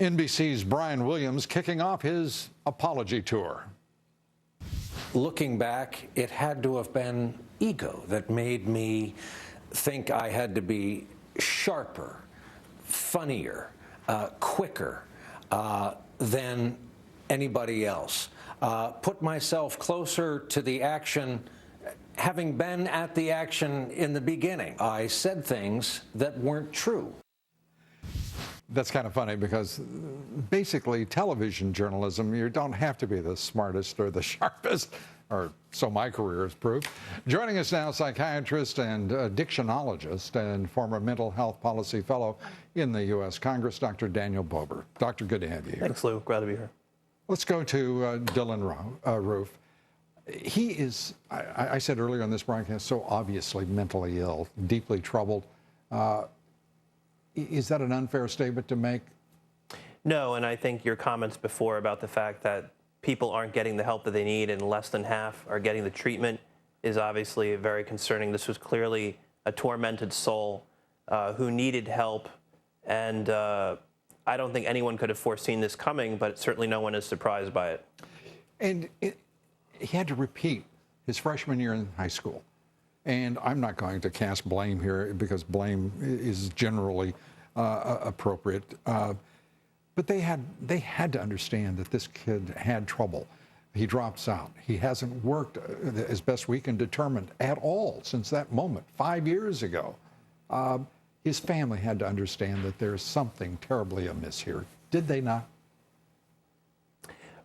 NBC's Brian Williams kicking off his apology tour. Looking back, it had to have been ego that made me think I had to be sharper, funnier, quicker than anybody else. Put myself closer to the action, having been at the action in the beginning. I said things that weren't true. That's kind of funny because basically television journalism, you don't have to be the smartest or the sharpest, or so my career has proved. Joining us now, psychiatrist and addictionologist and former mental health policy fellow in the U.S. Congress, Dr. Daniel Bober. Doctor, good to have you here. Thanks, Lou. Glad to be here. Let's go to Dylan Roof. He is, I said earlier on this broadcast, so obviously mentally ill, deeply troubled. Is that an unfair statement to make? No, and I think your comments before about the fact that people aren't getting the help that they need and less than half are getting the treatment is obviously very concerning. This was clearly a tormented soul who needed help, and I don't think anyone could have foreseen this coming, but certainly no one is surprised by it. And he had to repeat his freshman year in high school. And I'm not going to cast blame here because blame is generally appropriate. But they had to understand that this kid had trouble. He drops out. He hasn't worked, as best we can determine, at all since that moment, 5 years ago. His family had to understand that there's something terribly amiss here. Did they not?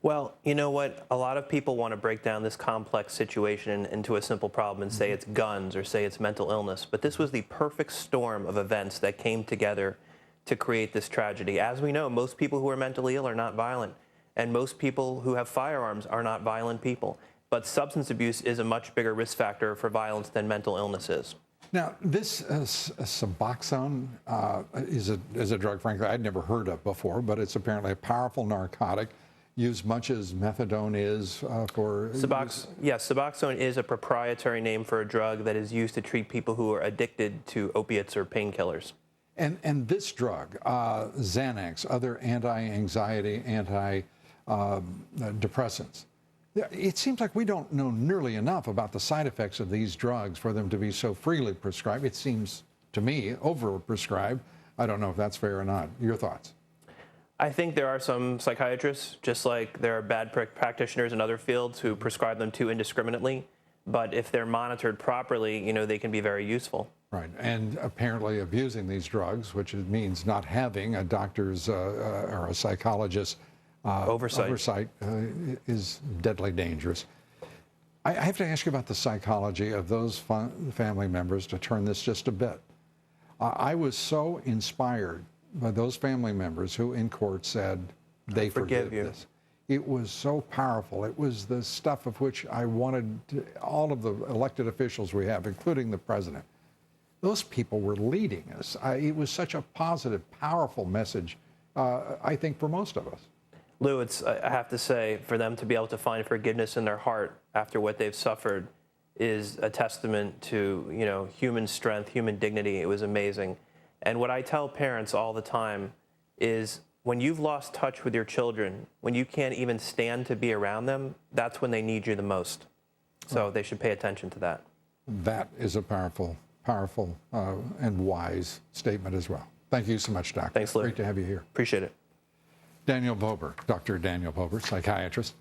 Well, you know what? A lot of people want to break down this complex situation into a simple problem and say it's guns or say it's mental illness. But this was the perfect storm of events that came together to create this tragedy. As we know, most people who are mentally ill are not violent, and most people who have firearms are not violent people. But substance abuse is a much bigger risk factor for violence than mental illness is. Now, this Suboxone is a drug, frankly, I'd never heard of before, but it's apparently a powerful narcotic, used much as methadone is for... Suboxone is a proprietary name for a drug that is used to treat people who are addicted to opiates or painkillers. And this drug, Xanax, other anti-anxiety, anti-depressants, it seems like we don't know nearly enough about the side effects of these drugs for them to be so freely prescribed. It seems, to me, overprescribed. I don't know if that's fair or not. Your thoughts? I think there are some psychiatrists, just like there are bad practitioners in other fields who prescribe them too indiscriminately. But if they're monitored properly, you know, they can be very useful. Right. And apparently abusing these drugs, which means not having a doctor's or a psychologist's oversight is deadly dangerous. I have to ask you about the psychology of those family members to turn this just a bit. I was so inspired by those family members who in court said they forgive this. It was so powerful. It was the stuff of which I wanted all of the elected officials we have, including the president. Those people were leading us. It was such a positive, powerful message, I think, for most of us. Lou, I have to say, for them to be able to find forgiveness in their heart after what they've suffered is a testament to, you know, human strength, human dignity. It was amazing. And what I tell parents all the time is when you've lost touch with your children, when you can't even stand to be around them, that's when they need you the most. So they should pay attention to that. That is a powerful and wise statement as well. Thank you so much, Doctor. Thanks, Lou. Great to have you here. Appreciate it. Daniel Bober, Dr. Daniel Bober, psychiatrist.